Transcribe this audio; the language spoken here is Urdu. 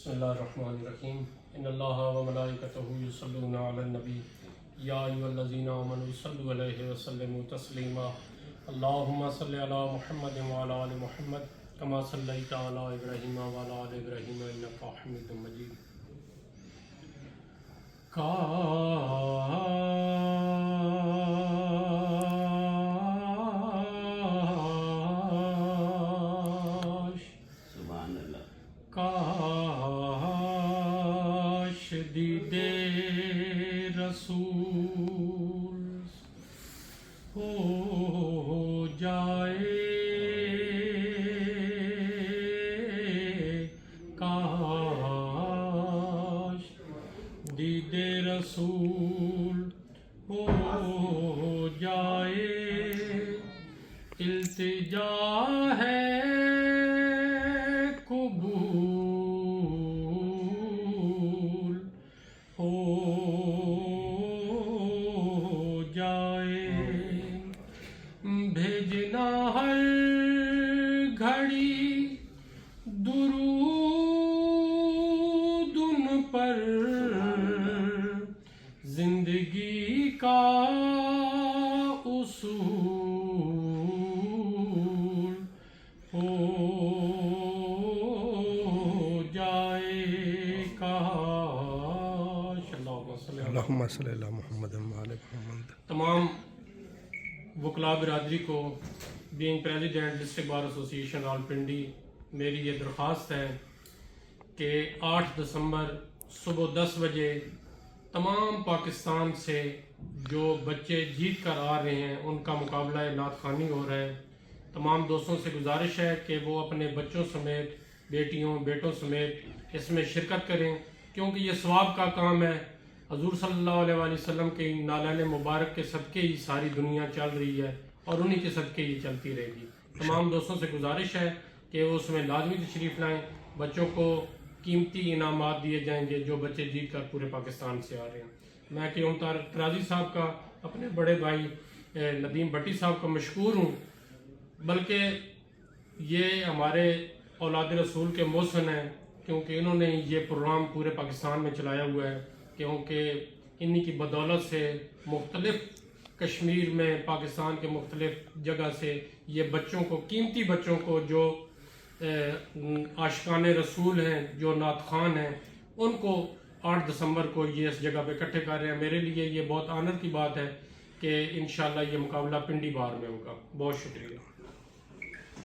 بسم اللہ الرحمن الرحیم ان اللہ و ملائکتہ یصلون علی النبی یا ایھا الذین آمنوا صلوا علیہ وسلموا تسلیما اللہم صل علی محمد وعلی آل محمد کما صلیت علی ابراہیم وعلی آل ابراہیم انک حمید مجید۔ کاش دید رسول ہو جائے، کاش دید رسول ہو جائے، التجا ہے قبول ہو جائے، بھیجنا ہر گھڑی درود ان پر، زندگی کا اصول ہو جائے، کاش اللہم صلی اللہ محمد وعلی محمد۔ تمام وکلاء برادری کو being president district bar association Rawalpindi, میری یہ درخواست ہے کہ 8 دسمبر صبح 10 بجے تمام پاکستان سے جو بچے جیت کر آ رہے ہیں ان کا مقابلہ نعت خوانی ہو رہا ہے۔ تمام دوستوں سے گزارش ہے کہ وہ اپنے بچوں سمیت، بیٹیوں بیٹوں سمیت اس میں شرکت کریں، کیونکہ یہ ثواب کا کام ہے۔ حضور صلی اللہ علیہ وسلم کے نالین مبارک کے صدقے ہی ساری دنیا چل رہی ہے اور انہی کے صدقے ہی چلتی رہے گی۔ تمام دوستوں سے گزارش ہے کہ وہ اس میں لازمی تشریف لائیں، بچوں کو قیمتی انعامات دیے جائیں گے جو بچے جیت کر پورے پاکستان سے آ رہے ہیں۔ میں قیوم طارق ترازی صاحب کا، اپنے بڑے بھائی ندیم بھٹی صاحب کا مشکور ہوں، بلکہ یہ ہمارے اولاد رسول کے محسن ہیں، کیونکہ انہوں نے یہ پروگرام پورے پاکستان میں چلایا ہوا ہے، کیونکہ انہی کی بدولت سے مختلف کشمیر میں، پاکستان کے مختلف جگہ سے یہ بچوں کو، قیمتی بچوں کو جو عاشقان رسول ہیں، جو نعت خوان ہیں، ان کو 8 دسمبر کو یہ اس جگہ پہ اکٹھے کر رہے ہیں۔ میرے لیے یہ بہت آنر کی بات ہے کہ انشاءاللہ یہ مقابلہ پنڈی بار میں ہوگا۔ بہت شکریہ۔